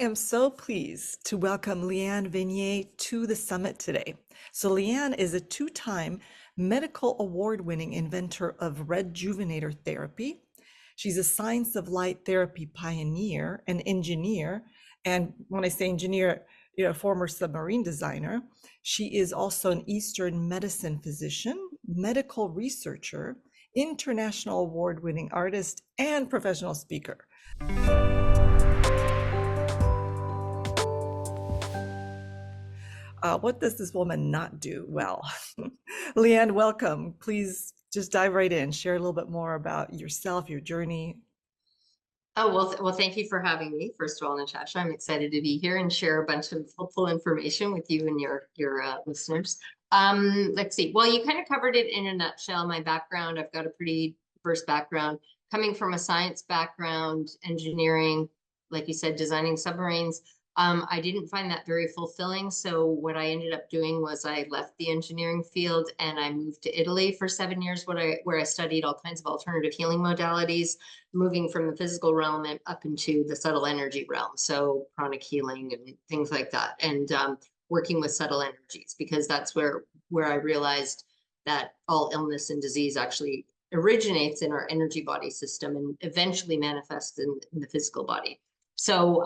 am so pleased to welcome Leanne Venier to the summit today. So Leanne is a two-time medical award-winning inventor of rejuvenator therapy. She's a science of light therapy pioneer, an engineer, and when I say engineer, former submarine designer. She is also an Eastern medicine physician, medical researcher, international award-winning artist, and professional speaker. What does this woman not do well? Leanne, welcome. Please just dive right in. Share a little bit more about yourself, your journey. Oh, well, thank you for having me. First of all, Natasha, I'm excited to be here and share a bunch of helpful information with you and your listeners. Let's see. Well, you kind of covered it in a nutshell. My background, I've got a pretty diverse background, coming from a science background, engineering, like you said, designing submarines. I didn't find that very fulfilling. So what I ended up doing was I left the engineering field and I moved to Italy for 7 years, where I studied all kinds of alternative healing modalities, moving from the physical realm and up into the subtle energy realm. So pranic healing and things like that. And working with subtle energies, because that's where I realized that all illness and disease actually originates in our energy body system and eventually manifests in the physical body. So,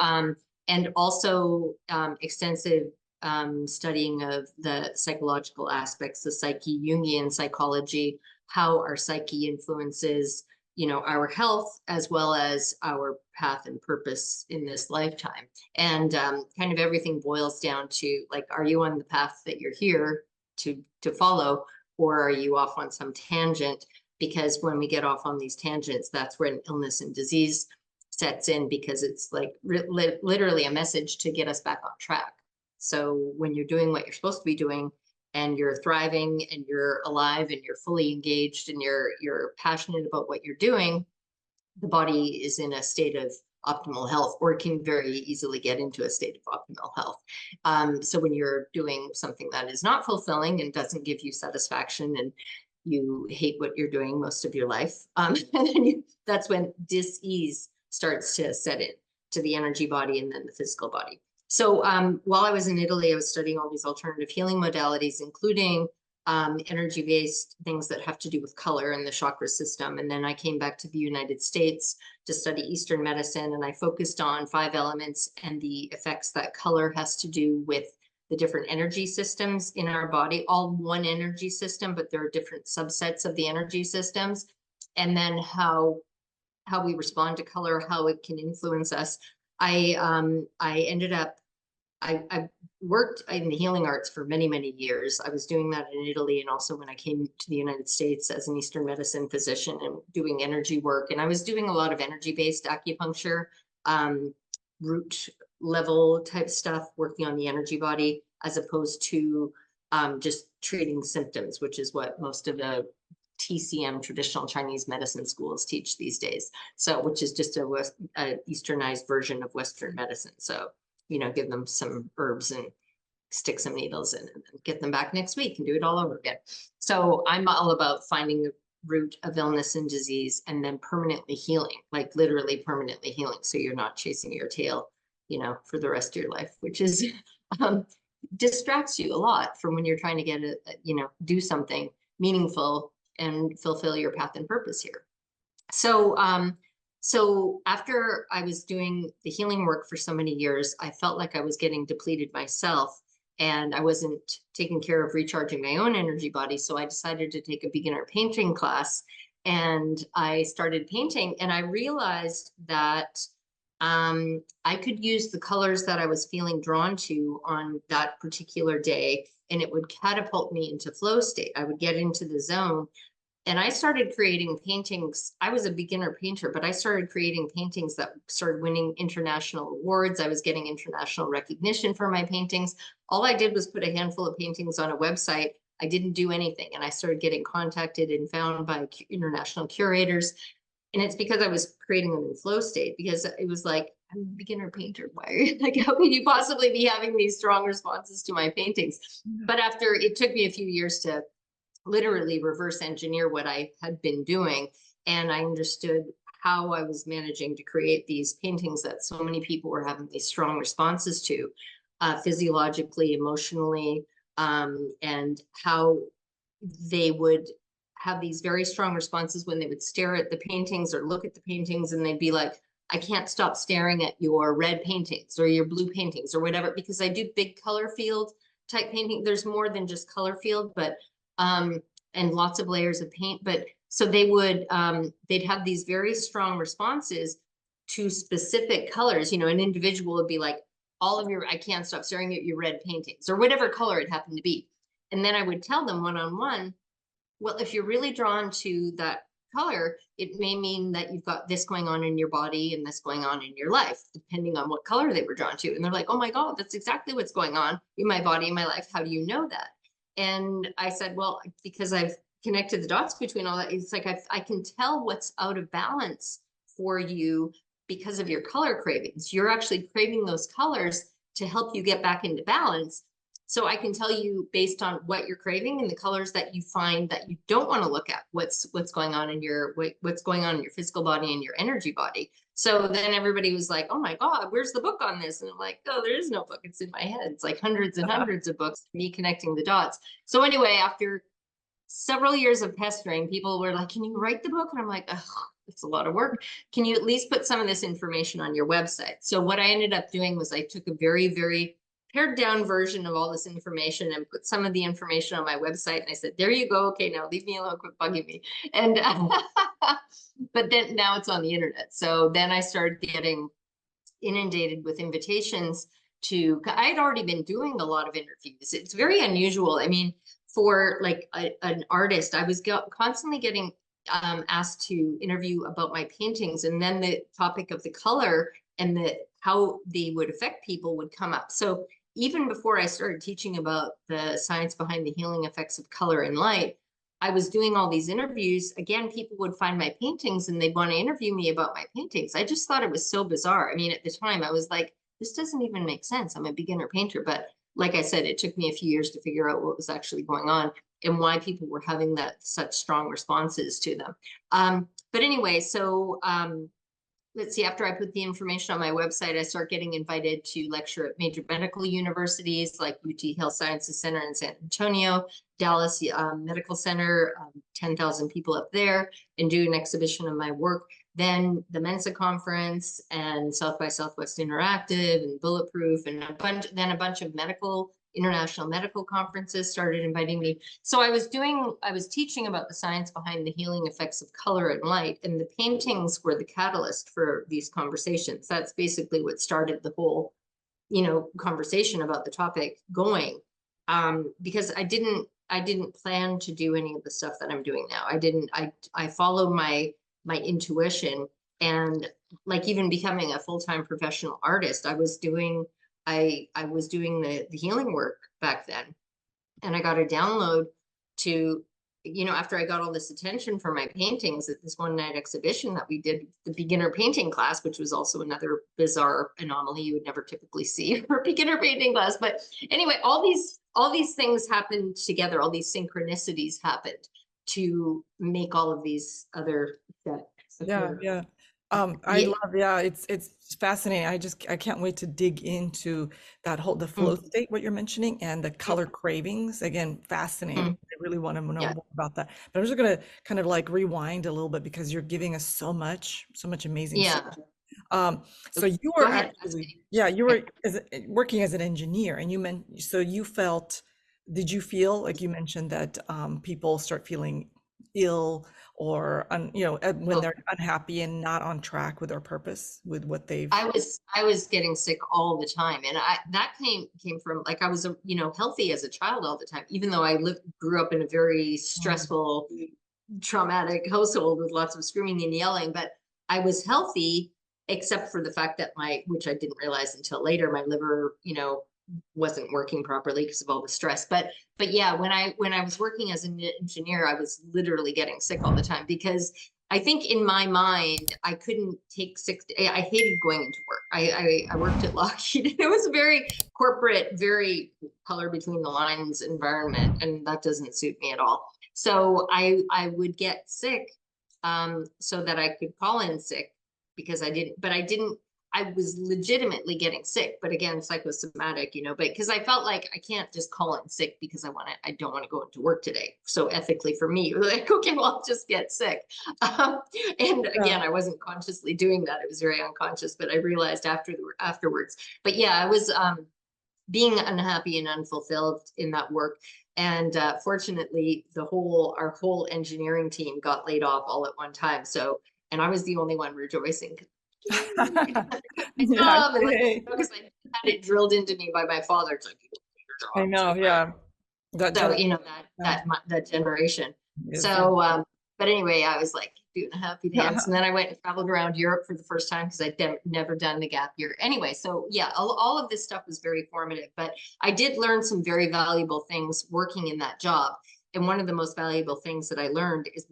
and also extensive studying of the psychological aspects, the psyche, Jungian psychology, how our psyche influences, our health, as well as our path and purpose in this lifetime. And kind of everything boils down to, like, are you on the path that you're here to follow, or are you off on some tangent? Because when we get off on these tangents, that's when illness and disease sets in, because it's like literally a message to get us back on track. So when you're doing what you're supposed to be doing, and you're thriving and you're alive and you're fully engaged and you're passionate about what you're doing, the body is in a state of optimal health, or can very easily get into a state of optimal health. So when you're doing something that is not fulfilling and doesn't give you satisfaction, and you hate what you're doing most of your life, that's when dis-ease starts to set in to the energy body and then the physical body. So while I was in Italy, I was studying all these alternative healing modalities, including energy-based things that have to do with color and the chakra system. And then I came back to the United States to study Eastern medicine, and I focused on 5 elements and the effects that color has to do with the different energy systems in our body, all one energy system, but there are different subsets of the energy systems. And then how we respond to color, how it can influence us. I worked in the healing arts for many, many years. I was doing that in Italy, and also when I came to the United States as an Eastern medicine physician and doing energy work. And I was doing a lot of energy-based acupuncture, root level type stuff, working on the energy body, as opposed to just treating symptoms, which is what most of the TCM, traditional Chinese medicine schools, teach these days. So, which is just a Easternized version of Western medicine. So, give them some herbs and stick some needles in and get them back next week and do it all over again. So I'm all about finding the root of illness and disease and then permanently healing, like literally permanently healing. So you're not chasing your tail, for the rest of your life, which is distracts you a lot from when you're trying to get do something meaningful and fulfill your path and purpose here. So after I was doing the healing work for so many years, I felt like I was getting depleted myself, and I wasn't taking care of recharging my own energy body. So I decided to take a beginner painting class, and I started painting, and I realized that I could use the colors that I was feeling drawn to on that particular day, and it would catapult me into flow state. I would get into the zone. And I started creating paintings. I was a beginner painter, but I started creating paintings that started winning international awards. I was getting international recognition for my paintings. All I did was put a handful of paintings on a website. I didn't do anything. And I started getting contacted and found by international curators. And it's because I was creating them in flow state, because it was like, I'm a beginner painter. Why? Like, how could you possibly be having these strong responses to my paintings? But after, it took me a few years to literally reverse engineer what I had been doing. And I understood how I was managing to create these paintings that so many people were having these strong responses to, physiologically, emotionally, and how they would have these very strong responses when they would stare at the paintings or look at the paintings, and they'd be like, I can't stop staring at your red paintings or your blue paintings or whatever, because I do big color field type painting. There's more than just color field, but and lots of layers of paint. But so they would they'd have these very strong responses to specific colors. You know, an individual would be like, all of your, I can't stop staring at your red paintings, or whatever color it happened to be. And then I would tell them one-on-one, well, if you're really drawn to that color, it may mean that you've got this going on in your body and this going on in your life, depending on what color they were drawn to. And they're like, oh my God, that's exactly what's going on in my body, in my life. How do you know that? And I said, well, because I've connected the dots between all that. It's like I can tell what's out of balance for you because of your color cravings. You're actually craving those colors to help you get back into balance. So I can tell you based on what you're craving and the colors that you find that you don't want to look at, what's going on in your physical body and your energy body. So then everybody was like, oh my God, where's the book on this? And I'm like, oh, there is no book. It's in my head. It's like hundreds and hundreds of books, me connecting the dots. So anyway, after several years of pestering, people were like, can you write the book? And I'm like, oh, it's a lot of work. Can you at least put some of this information on your website? So what I ended up doing was I took a very, very pared down version of all this information and put some of the information on my website. And I said, there you go. Okay, now leave me alone, quit bugging me. And, but then now it's on the internet. So then I started getting inundated with invitations to, I had already been doing a lot of interviews. It's very unusual. I mean, for like an artist, I was constantly getting asked to interview about my paintings, and then the topic of the color and how they would affect people would come up. So even before I started teaching about the science behind the healing effects of color and light, I was doing all these interviews. Again, people would find my paintings and they'd want to interview me about my paintings. I just thought it was so bizarre. I mean, at the time I was like, this doesn't even make sense. I'm a beginner painter. But like I said, it took me a few years to figure out what was actually going on and why people were having such strong responses to them. But anyway, so let's see, after I put the information on my website, I start getting invited to lecture at major medical universities like UT Health Sciences Center in San Antonio, Dallas Medical Center, 10,000 people up there, and do an exhibition of my work. Then the Mensa Conference and South by Southwest Interactive and Bulletproof, and a bunch of international medical conferences started inviting me. So I was teaching about the science behind the healing effects of color and light, and the paintings were the catalyst for these conversations. That's basically what started the whole, conversation about the topic going. Because I didn't plan to do any of the stuff that I'm doing now. I followed my intuition, and like even becoming a full-time professional artist, I was doing the healing work back then. And I got a download to, after I got all this attention for my paintings at this one night exhibition that we did, the beginner painting class, which was also another bizarre anomaly you would never typically see for a beginner painting class. But anyway, all these things happened together. All these synchronicities happened to make all of these other steps occur. Yeah. I love, yeah, it's fascinating. I can't wait to dig into the flow state, what you're mentioning, and the color cravings. Again, fascinating. I really want to know more about that. But I'm just gonna kind of like rewind a little bit because you're giving us so much amazing stuff. So you were you were working as an engineer, and did you feel like you mentioned that people start feeling ill or when they're unhappy and not on track with their purpose with what they've I was getting sick all the time, and that came from, like, I was healthy as a child all the time, even though I grew up in a very stressful, traumatic household with lots of screaming and yelling. But I was healthy except for the fact that which I didn't realize until later, my liver wasn't working properly because of all the stress. But yeah, when I was working as an engineer, I was literally getting sick all the time, because I think in my mind, I couldn't take sick. I hated going into work. I worked at Lockheed. It was a very corporate, very color between the lines environment, and that doesn't suit me at all. So I would get sick so that I could call in sick because I was legitimately getting sick, but again, psychosomatic, but because I felt like I can't just call in sick because I don't want to go into work today. So ethically for me, like, okay, well, I'll just get sick. Um, and Yeah. again, I wasn't consciously doing that. It was very unconscious, but I realized afterwards. But yeah, I was being unhappy and unfulfilled in that work. And fortunately, our whole engineering team got laid off all at one time. So, and I was the only one rejoicing. My Yeah. job, and like, Yay. because I had it drilled into me by my father. It's like, you don't do your I job. It's know. like, right. Yeah. That So, gen yeah, that generation. is So, but anyway, I was like doing a happy dance. And then I went and traveled around Europe for the first time because I'd never done the gap year. Anyway, so yeah, all of this stuff was very formative, but I did learn some very valuable things working in that job. And one of the most valuable things that I learned is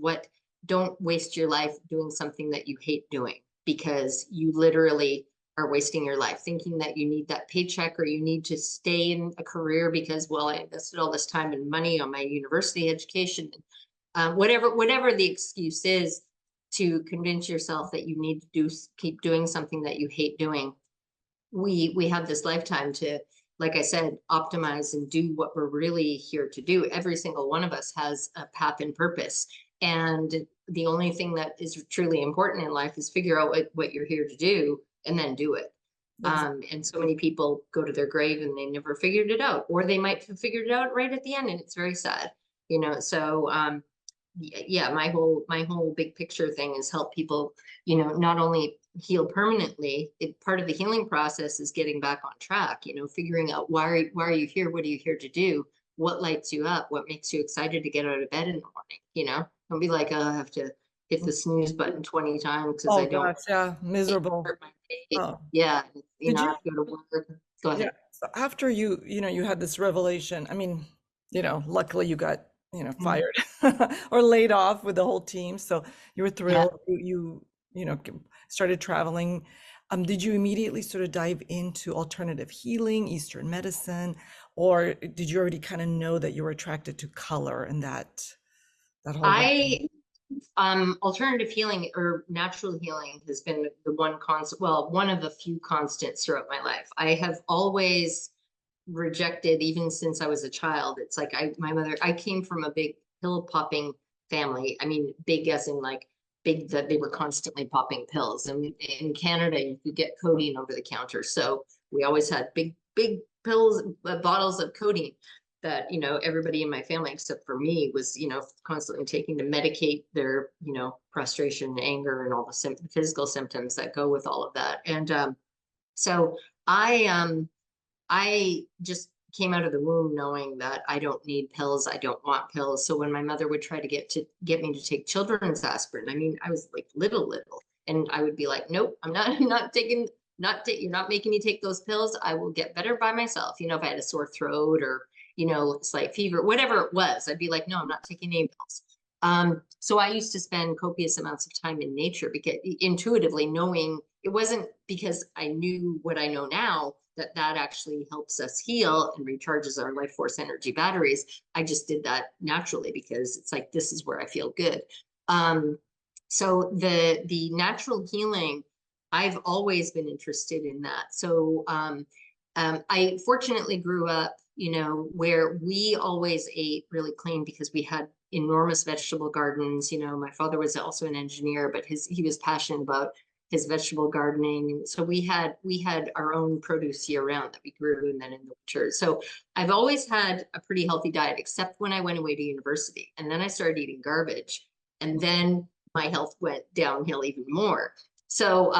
don't waste your life doing something that you hate doing, because you literally are wasting your life thinking that you need that paycheck or you need to stay in a career because, well, I invested all this time and money on my university education. Whatever the excuse is to convince yourself that you need to keep doing something that you hate doing. We have this lifetime to, like I said, optimize and do what we're really here to do. Every single one of us has a path and purpose. And the only thing that is truly important in life is figure out what you're here to do and then do it. ex- And so many people go to their grave and they never figured it out, or they might have figured it out right at the end, and it's very sad, So yeah, my whole big picture thing is help people, not only heal permanently. Part of the healing process is getting back on track, figuring out why are you here? What are you here to do? What lights you up? What makes you excited to get out of bed in the morning? Don't be like, oh, I have to hit the snooze button 20 times because Oh I don't gosh, yeah, miserable. start my day. Oh, Yeah, did I you? have to go to work. Go Yeah. ahead. So after you had this revelation, I mean, luckily you got, Mhm. fired or laid off with the whole team. So you were Yeah. thrilled. Started traveling. Did you immediately sort of dive into alternative healing, Eastern medicine, or did you already kind of know that you were attracted to color and that whole realm? I Alternative healing or natural healing has been the one constant, well, one of the few constants throughout my life. I have always rejected, even since I was a child. It's like I came from a big pill popping family. I mean, big as in like big, that they were constantly popping pills. And in Canada, you could get codeine over the counter. So we always had big pills, bottles of codeine that, everybody in my family, except for me, was, constantly taking to medicate their, frustration, anger, and all the physical symptoms that go with all of that. And so I just came out of the womb knowing that I don't need pills. I don't want pills. So when my mother would try to get me to take children's aspirin, I mean, I was like little, and I would be like, nope, I'm not, I'm not taking, you're not making me take those pills. I will get better by myself. If I had a sore throat or, slight fever, whatever it was, I'd be like, no, I'm not taking any pills. So I used to spend copious amounts of time in nature, because intuitively knowing, it wasn't because I knew what I know now that actually helps us heal and recharges our life force energy batteries. I just did that naturally because it's like, this is where I feel good. So the natural healing, I've always been interested in that. So I fortunately grew up, where we always ate really clean because we had enormous vegetable gardens. My father was also an engineer, but he was passionate about his vegetable gardening. So we had our own produce year round that we grew, and then in the winter. So I've always had a pretty healthy diet, except when I went away to university, and then I started eating garbage, and then my health went downhill even more. So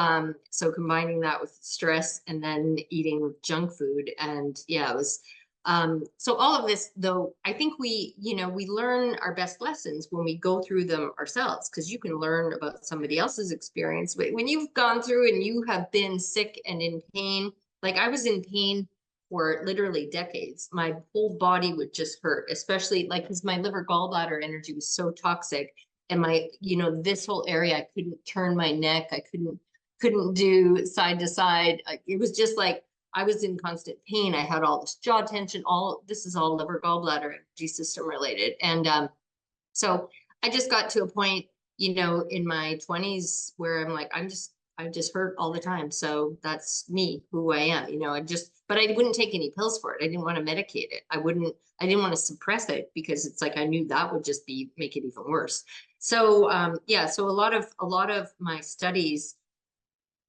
combining that with stress and then eating junk food, and yeah, it was so all of this, though, I think we learn our best lessons when we go through them ourselves, because you can learn about somebody else's experience. But when you've gone through and you have been sick and in pain, like I was in pain for literally decades. My whole body would just hurt, especially like because my liver gallbladder energy was so toxic. And this whole area, I couldn't turn my neck. I couldn't do side to side. It was just like, I was in constant pain. I had all this jaw tension. This is all liver, gallbladder, energy system related. And so I just got to a point, in my 20s where I'm like, I just hurt all the time. So that's me, who I am, but I wouldn't take any pills for it. I didn't want to medicate it. I didn't want to suppress it because it's like, I knew that would just make it even worse. So, yeah, so a lot of my studies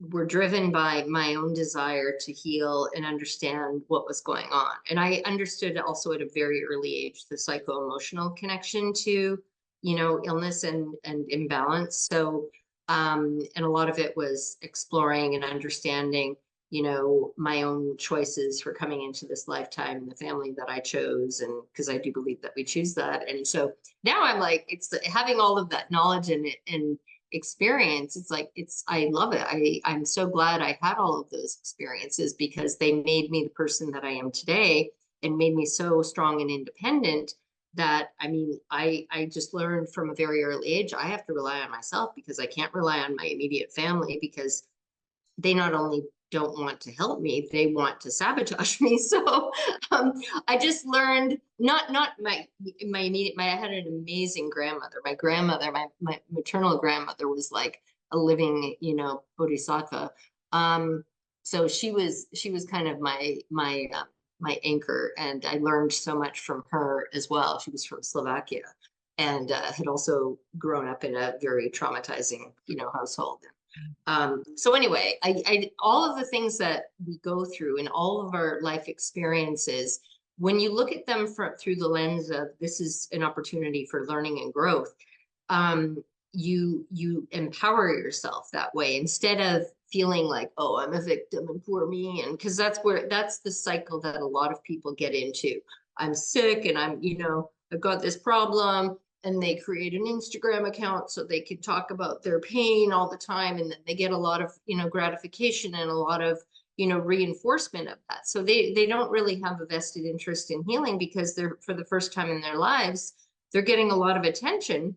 were driven by my own desire to heal and understand what was going on. And I understood also at a very early age the psycho-emotional connection to, illness and imbalance. So, and a lot of it was exploring and understanding, my own choices for coming into this lifetime and the family that I chose. And because I do believe that we choose that. And so now I'm like, it's having all of that knowledge and experience. It's like, I love it. I'm so glad I had all of those experiences because they made me the person that I am today and made me so strong and independent that, I mean, I just learned from a very early age, I have to rely on myself because I can't rely on my immediate family because they not only don't want to help me, they want to sabotage me. So I just learned not my immediate, I had an amazing grandmother. My grandmother, my maternal grandmother was like a living, bodhisattva. So she was kind of my anchor, and I learned so much from her as well. She was from Slovakia and had also grown up in a very traumatizing, household. So anyway, all of the things that we go through and all of our life experiences, when you look at them through the lens of this is an opportunity for learning and growth, you empower yourself that way instead of feeling like, oh, I'm a victim and poor me. And because that's the cycle that a lot of people get into. I'm sick and I've got this problem, and they create an Instagram account so they can talk about their pain all the time. And then they get a lot of, gratification and a lot of, reinforcement of that. So they don't really have a vested interest in healing because they're, for the first time in their lives, they're getting a lot of attention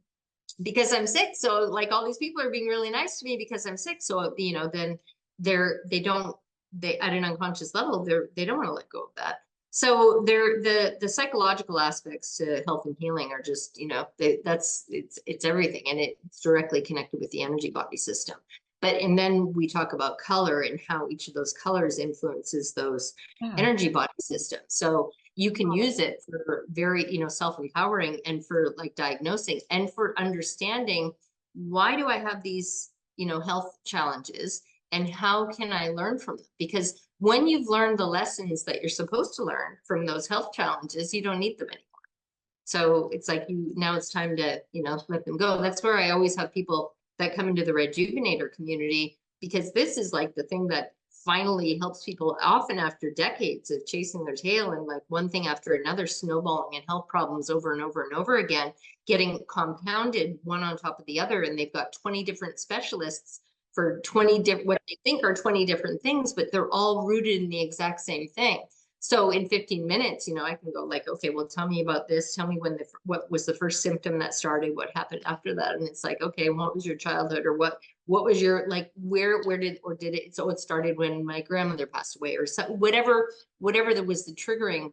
because I'm sick. So like all these people are being really nice to me because I'm sick. So, then they at an unconscious level, they don't want to let go of that. So the psychological aspects to health and healing are just, it's everything, and it's directly connected with the energy body system. And then we talk about color and how each of those colors influences those Yeah. energy body systems. So you can use it for very, self-empowering and for like diagnosing and for understanding, why do I have these, health challenges and how can I learn from them? Because when you've learned the lessons that you're supposed to learn from those health challenges, you don't need them anymore. So it's like now it's time to, let them go. That's where I always have people that come into the Rejuvenator community, because this is like the thing that finally helps people, often after decades of chasing their tail and like one thing after another snowballing and health problems over and over and over again, getting compounded one on top of the other. And they've got 20 different specialists for 20 different, what they think are 20 different things, but they're all rooted in the exact same thing. So in 15 minutes, I can go like, okay, well, tell me about this. Tell me what was the first symptom that started, what happened after that. And it's like, okay, what was your childhood, or what was your, like, where did it, so it started when my grandmother passed away, or whatever there was the triggering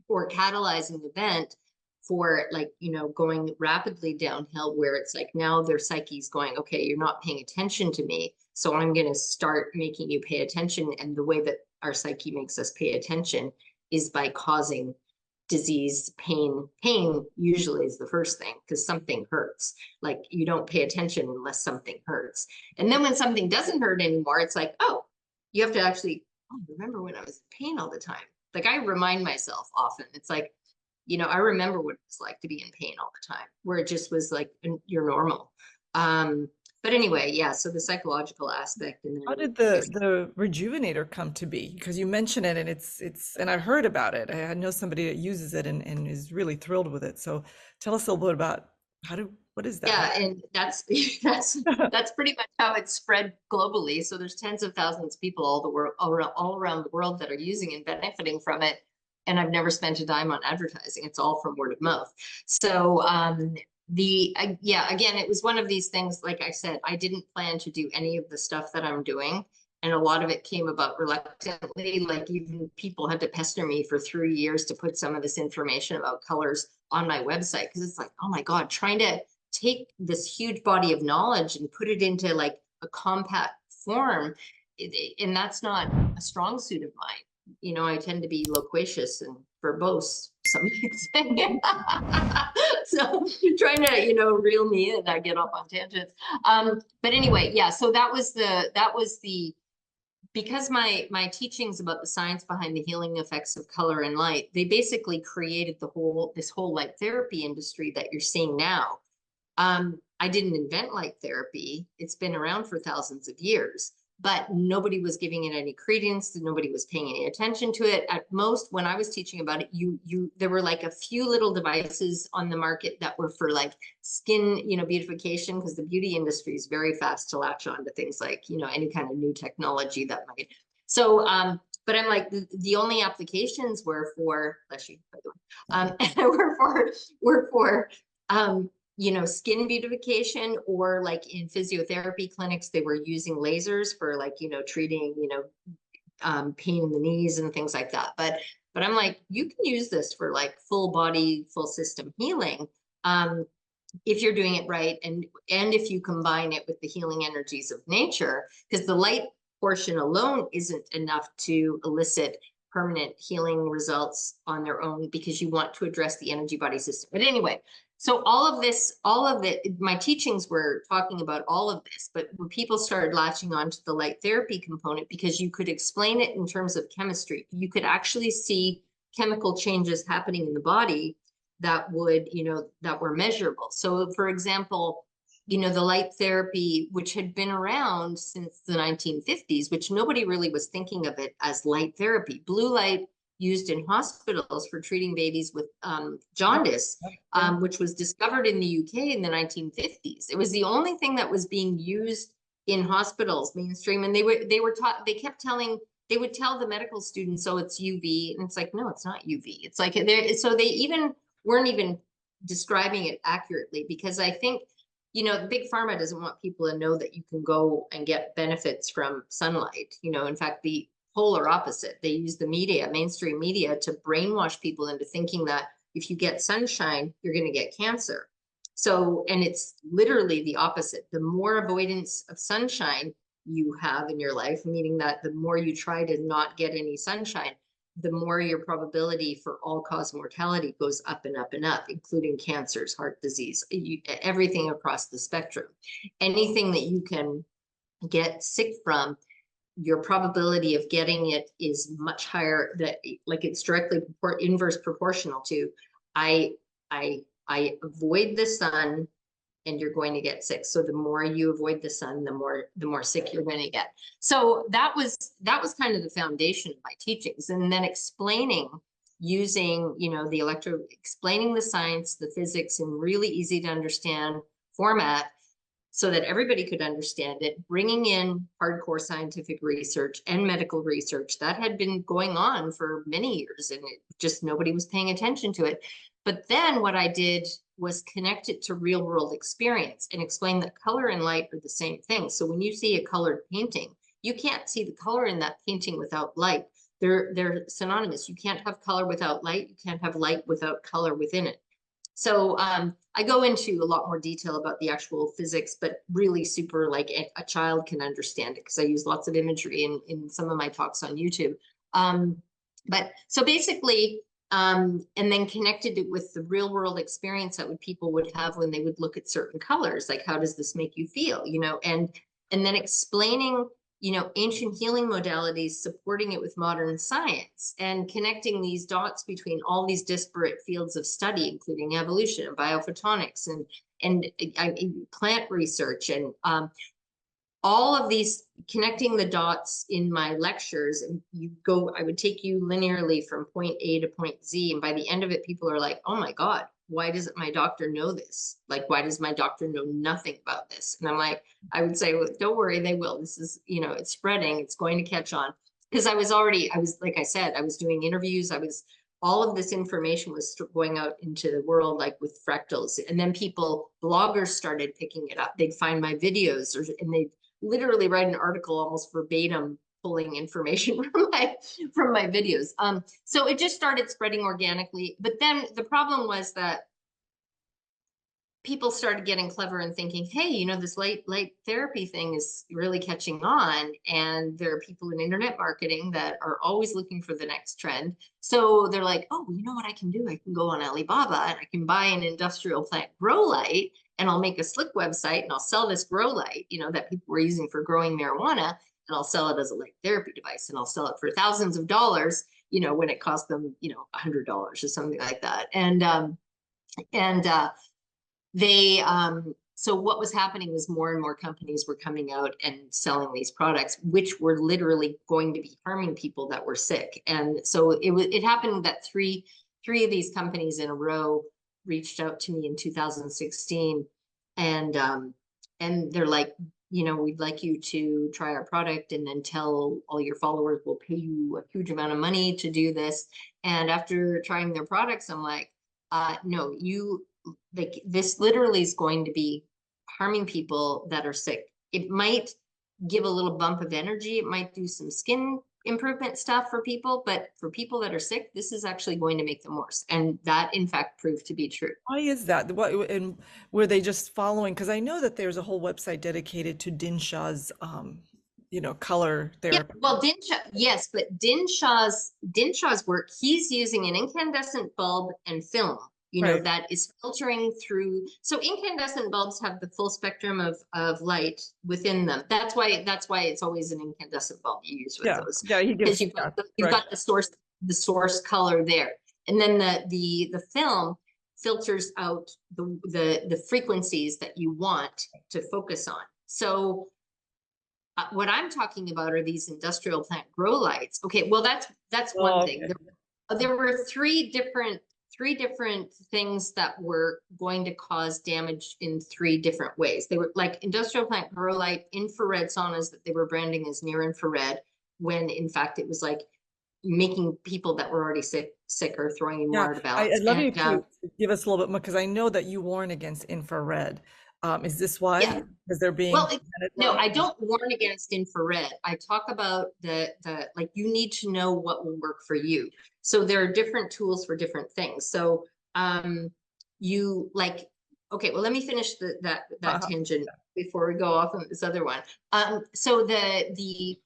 or catalyzing event for, like, going rapidly downhill, where it's like now their psyche's going, okay, you're not paying attention to me, so I'm going to start making you pay attention. And the way that our psyche makes us pay attention is by causing disease, pain usually is the first thing, because something hurts. Like, you don't pay attention unless something hurts. And then when something doesn't hurt anymore, it's like, oh, you have to actually, oh, remember when I was in pain all the time. Like, I remind myself often, it's like, I remember what it was like to be in pain all the time, where it just was like, you're normal. But anyway, yeah, so the psychological aspect. And How then did the Rejuvenator come to be? Because you mentioned it, and it's and I've heard about it. I know somebody that uses it and is really thrilled with it. So tell us a little bit about what is that? yeah, and that's that's pretty much how it's spread globally. So there's tens of thousands of people all around the world that are using and benefiting from it. And I've never spent a dime on advertising. It's all from word of mouth. So yeah, again, it was one of these things, like I said, I didn't plan to do any of the stuff that I'm doing. And a lot of it came about reluctantly. Like, even people had to pester me for 3 years to put some of this information about colors on my website, because it's like, oh my God, trying to take this huge body of knowledge and put it into like a compact form. And that's not a strong suit of mine. You know, I tend to be loquacious and verbose, some might say. So trying to, you know, reel me in, I get off on tangents. But anyway, yeah, so that was the because my teachings about the science behind the healing effects of color and light, they basically created this whole light therapy industry that you're seeing now. I didn't invent light therapy. It's been around for thousands of years, but nobody was giving it any credence. Nobody was paying any attention to it. At most, when I was teaching about it, there were like a few little devices on the market that were for like skin, you know, beautification, because the beauty industry is very fast to latch on to things like, you know, any kind of new technology that might. So, but I'm like, the only applications were for, bless you, by the way, were for, you know, skin beautification, or like in physiotherapy clinics, they were using lasers for like, you know, treating, you know, pain in the knees and things like that. But I'm like, you can use this for like full body, full system healing, if you're doing it right, and if you combine it with the healing energies of nature, because the light portion alone isn't enough to elicit permanent healing results on their own, because you want to address the energy body system. But anyway, so all of my teachings were talking about all of this, but when people started latching on to the light therapy component, because you could explain it in terms of chemistry, you could actually see chemical changes happening in the body that would, you know, that were measurable. So for example, you know, the light therapy, which had been around since the 1950s, which nobody really was thinking of it as light therapy. Blue light used in hospitals for treating babies with jaundice, which was discovered in the UK in the 1950s. It was the only thing that was being used in hospitals, mainstream. And they were taught, they kept telling, they would tell the medical students, oh, it's UV. And it's like, no, it's not UV. It's like, so they even weren't even describing it accurately, because I think, you know, big pharma doesn't want people to know that you can go and get benefits from sunlight. You know, in fact, the polar opposite. They use the media, mainstream media, to brainwash people into thinking that if you get sunshine, you're going to get cancer. So, and it's literally the opposite. The more avoidance of sunshine you have in your life, meaning that the more you try to not get any sunshine, the more your probability for all-cause mortality goes up and up and up, including cancers, heart disease, everything across the spectrum. Anything that you can get sick from, your probability of getting it is much higher. That, like, it's directly inverse proportional to I avoid the sun and you're going to get sick. So the more you avoid the sun, the more sick you're going to get. So that was kind of the foundation of my teachings. And then explaining, using, you know, explaining the science, the physics in really easy to understand format, so that everybody could understand it, bringing in hardcore scientific research and medical research that had been going on for many years, and it just, nobody was paying attention to it. But then what I did was connect it to real world experience and explain that color and light are the same thing. So when you see a colored painting, you can't see the color in that painting without light. They're synonymous. You can't have color without light. You can't have light without color within it. So I go into a lot more detail about the actual physics, but really super, like, a child can understand it, because I use lots of imagery in some of my talks on YouTube. But so basically, and then connected it with the real world experience that people would have when they would look at certain colors, like, how does this make you feel, you know, and then explaining, you know, ancient healing modalities, supporting it with modern science, and connecting these dots between all these disparate fields of study, including evolution and biophotonics and plant research, and all of these, connecting the dots in my lectures. And I would take you linearly from point A to point Z. And by the end of it, people are like, oh my God, why doesn't my doctor know this? Like, why does my doctor know nothing about this? And I'm like, I would say, well, don't worry, they will. This is, you know, it's spreading, it's going to catch on. Because I was, like I said, I was doing interviews. All of this information was going out into the world, like with fractals. And then bloggers started picking it up. They'd find my videos, and they'd literally write an article almost verbatim, pulling information from my videos. So it just started spreading organically. But then the problem was that people started getting clever and thinking, hey, you know, this light therapy thing is really catching on. And there are people in internet marketing that are always looking for the next trend. So they're like, oh, you know what I can do? I can go on Alibaba and I can buy an industrial plant grow light, and I'll make a slick website and I'll sell this grow light, you know, that people were using for growing marijuana. And I'll sell it as a light therapy device, and I'll sell it for thousands of dollars, you know, when it cost them, you know, $100 or something like that. And they so what was happening was more and more companies were coming out and selling these products, which were literally going to be harming people that were sick. And so it happened that three of these companies in a row reached out to me in 2016, and they're like, you know, we'd like you to try our product and then tell all your followers we'll pay you a huge amount of money to do this. And after trying their products, I'm like, no, you, like, this literally is going to be harming people that are sick. It might give a little bump of energy. It might do some skin improvement stuff for people, but for people that are sick, this is actually going to make them worse. And that in fact proved to be true. Why is that? What, and were they just following? Because I know that there's a whole website dedicated to Dinshaw's, you know, color Yeah, therapy. well, yes, but Dinshaw's work, he's using an incandescent bulb and film, you know, Right. that is filtering through. So incandescent bulbs have the full spectrum of light within them. That's why it's always an incandescent bulb you use with Yeah. those, Yeah. He because gives, yeah, you've right. got the source color there. And then the film filters out the frequencies that you want to focus on. So what I'm talking about are these industrial plant grow lights. Okay, well that's one Oh, thing. okay. There were three different things that were going to cause damage in three different ways. They were like industrial plant grow light, infrared saunas that they were branding as near infrared, when in fact it was like making people that were already sicker, throwing you more Yeah. out of I'd balance. love And you to give us a little bit more because I know that you warn against infrared. Is this why? yeah, Because they're well, being presented no, wrong? I don't warn against infrared. I talk about like, you need to know what will work for you. So there are different tools for different things. So you like, okay, well, let me finish that Uh-huh. tangent before we go off on this other one. So the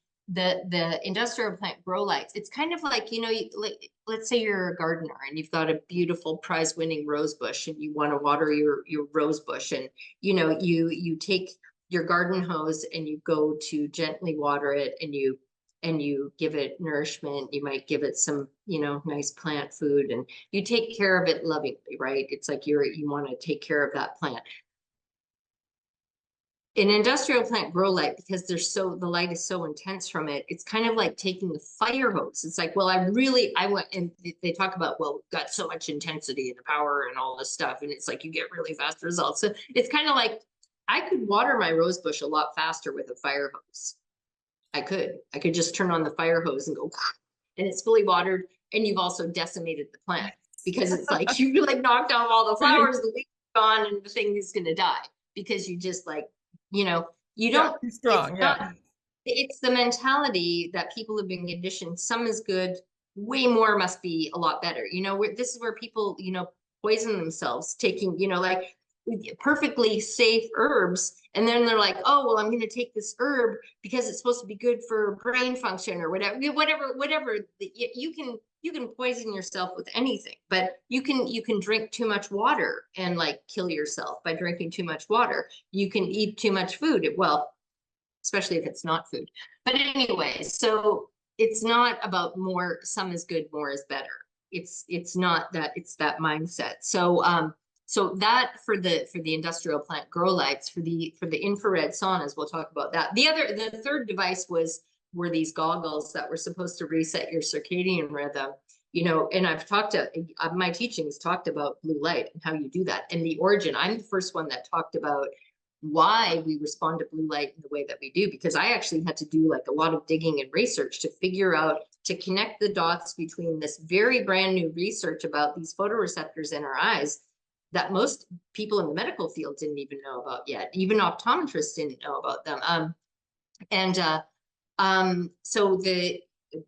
industrial plant grow lights, it's kind of like, you know, like, let's say you're a gardener and you've got a beautiful prize winning rose bush and you want to water your rose bush, and you know, you take your garden hose and you go to gently water it, and you give it nourishment. You might give it some, you know, nice plant food, and you take care of it lovingly, right? It's like you want to take care of that plant. An industrial plant grow light, because the light is so intense from it, it's kind of like taking the fire hose. It's like, well, I went, and they talk about, well, we've got so much intensity and power and all this stuff, and it's like you get really fast results. So it's kind of like, I could water my rose bush a lot faster with a fire hose. I could just turn on the fire hose and go, and it's fully watered, and you've also decimated the plant, because it's like you like knocked off all the Right. flowers, the leaves gone, and the thing is going to die because you just like, you know, you Yeah. don't, Too it's strong. not, Yeah. it's the mentality that people have been conditioned. Some is good, way more must be a lot better. You know, this is where people, you know, poison themselves taking, you know, like perfectly safe herbs. And then they're like, oh, well, I'm going to take this herb because it's supposed to be good for brain function or whatever. You can poison yourself with anything, but you can drink too much water and like kill yourself by drinking too much water. You can eat too much food. Well, especially if it's not food. But anyway, so it's not about more, some is good, more is better. It's not that, it's that mindset. So that for the industrial plant grow lights, for the infrared saunas, we'll talk about that. The third device were these goggles that were supposed to reset your circadian rhythm. You know, and I've talked to my teachings talked about blue light and how you do that and the origin. I'm the first one that talked about why we respond to blue light in the way that we do, because I actually had to do like a lot of digging and research to figure out, to connect the dots between this very brand new research about these photoreceptors in our eyes that most people in the medical field didn't even know about yet. Even optometrists didn't know about them. So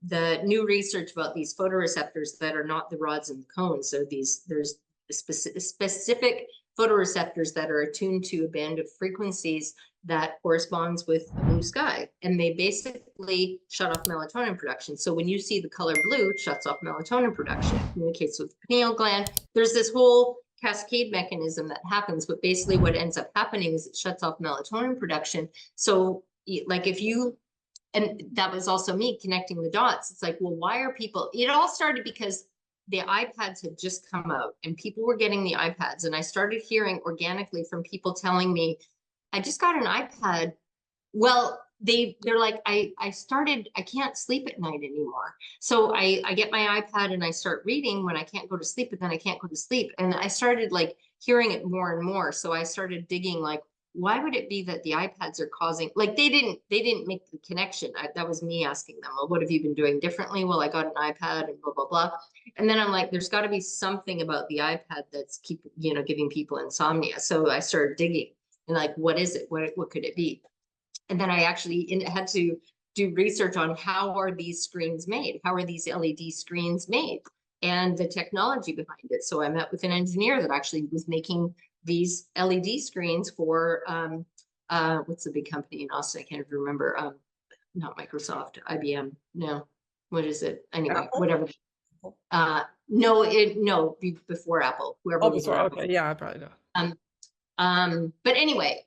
the new research about these photoreceptors that are not the rods and the cones. So there's specific photoreceptors that are attuned to a band of frequencies that corresponds with the blue sky. And they basically shut off melatonin production. So when you see the color blue, it shuts off melatonin production, it communicates with the pineal gland. There's this whole cascade mechanism that happens, but basically what ends up happening is it shuts off melatonin production. So like if you, and that was also me connecting the dots. It's like, well, why are people, it all started because the iPads had just come out and people were getting the iPads. And I started hearing organically from people telling me, I just got an iPad. Well, they're like, I can't sleep at night anymore. So I get my iPad and I start reading when I can't go to sleep, but then I can't go to sleep. And I started like hearing it more and more. So I started digging like, why would it be that the iPads are causing, like they didn't make the connection. That was me asking them, well, what have you been doing differently? Well, I got an iPad and blah, blah, blah. And then I'm like, there's got to be something about the iPad that's giving people insomnia. So I started digging and like, what is it? What could it be? And then I actually had to do research on how are these screens made? How are these LED screens made? And the technology behind it. So I met with an engineer that actually was making these LED screens for, what's the big company in Austin? I can't even remember. Not Microsoft, IBM. No, what is it? Anyway, Apple? whatever. No, before Apple, whoever Oh, was before, around. okay, yeah, I probably know. But anyway,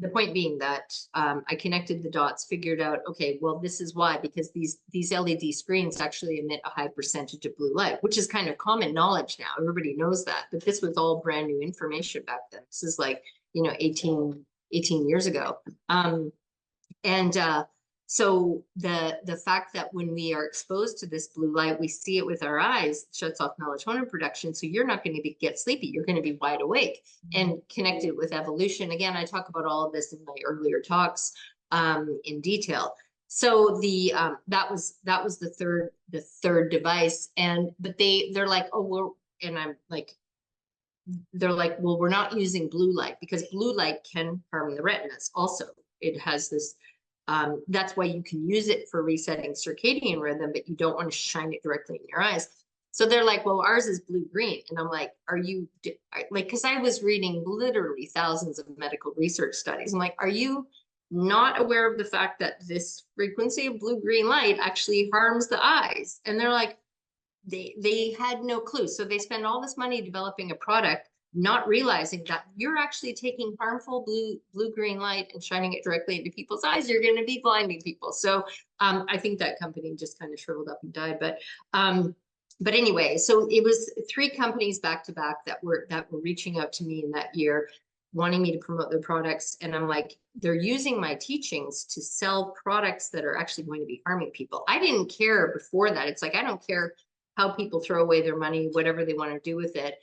the point being that I connected the dots, figured out, okay, well, this is why, because these LED screens actually emit a high percentage of blue light, which is kind of common knowledge now. Everybody knows that, but this was all brand new information back then. This is like, 18 years ago. So the fact that when we are exposed to this blue light, we see it with our eyes, it shuts off melatonin production. So you're not going to get sleepy. You're going to be wide awake and connected with evolution. Again, I talk about all of this in my earlier talks in detail. So that was the third device. But they're like, oh, I'm like, they're like, well, we're not using blue light because blue light can harm the retinas. Also, it has this. That's why you can use it for resetting circadian rhythm, but you don't want to shine it directly in your eyes. So they're like, well, ours is blue-green. And I'm like, are you, like, because I was reading literally thousands of medical research studies. I'm like, are you not aware of the fact that this frequency of blue-green light actually harms the eyes? And they're like, they had no clue. So they spend all this money developing a product, not realizing that you're actually taking harmful blue-green light and shining it directly into people's eyes. You're going to be blinding people. So I think that company just kind of shriveled up and died. But anyway, so it was 3 companies back to back that were reaching out to me in that year, wanting me to promote their products. And I'm like, they're using my teachings to sell products that are actually going to be harming people. I didn't care before that. It's like, I don't care how people throw away their money, whatever they want to do with it.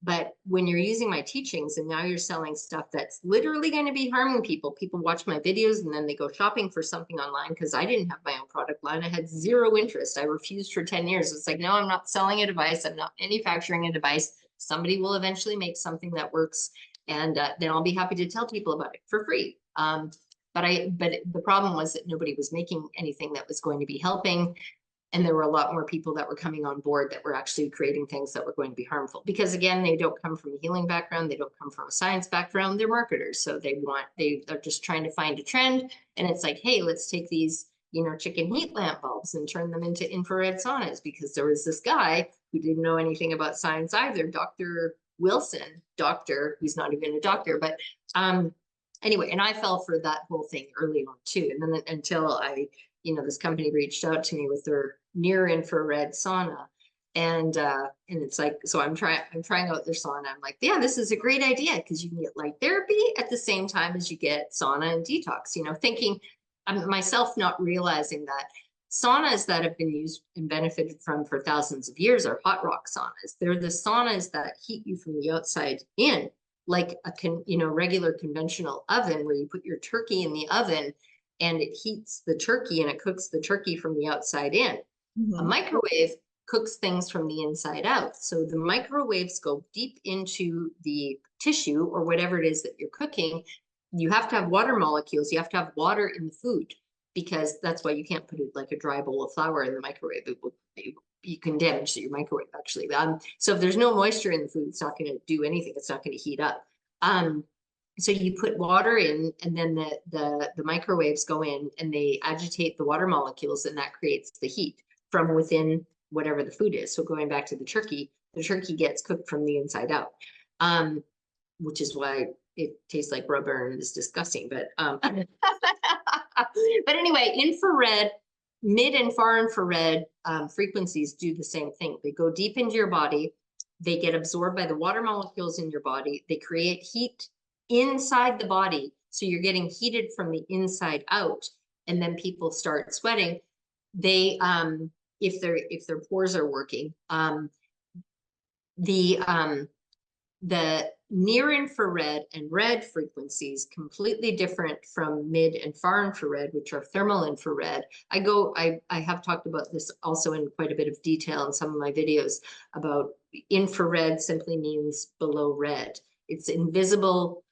But when you're using my teachings and now you're selling stuff that's literally going to be harming people watch my videos and then they go shopping for something online because I didn't have my own product line. I had zero interest. I refused for 10 years. It's like, no, I'm not selling a device. I'm not manufacturing a device. Somebody will eventually make something that works. And then I'll be happy to tell people about it for free. But the problem was that nobody was making anything that was going to be helping. And there were a lot more people that were coming on board that were actually creating things that were going to be harmful. Because again, they don't come from a healing background. They don't come from a science background. They're marketers. So they're just trying to find a trend. And it's like, hey, let's take these, chicken heat lamp bulbs and turn them into infrared saunas. Because there was this guy who didn't know anything about science either, Dr. Wilson, who's not even a doctor. But anyway, and I fell for that whole thing early on too. And then until this company reached out to me with their near infrared sauna. And it's like, so I'm trying out their sauna. I'm like, yeah, this is a great idea because you can get light therapy at the same time as you get sauna and detox, thinking myself, not realizing that saunas that have been used and benefited from for thousands of years are hot rock saunas. They're the saunas that heat you from the outside in, like a regular conventional oven where you put your turkey in the oven and it heats the turkey and it cooks the turkey from the outside in. A microwave cooks things from the inside out. So the microwaves go deep into the tissue or whatever it is that you're cooking. You have to have water molecules. You have to have water in the food because that's why you can't put it like a dry bowl of flour in the microwave. It will you can damage your microwave actually. So if there's no moisture in the food, it's not going to do anything. It's not going to heat up. So you put water in, and then the microwaves go in and they agitate the water molecules, and that creates the heat from within whatever the food is. So going back to the turkey gets cooked from the inside out, which is why it tastes like rubber and is disgusting. But but anyway, infrared, mid and far infrared frequencies do the same thing. They go deep into your body. They get absorbed by the water molecules in your body. They create heat inside the body. So you're getting heated from the inside out. And then people start sweating. They, if their pores are working, the near infrared and red frequencies completely different from mid and far infrared, which are thermal infrared. I have talked about this also in quite a bit of detail in some of my videos about infrared simply means below red. It's invisible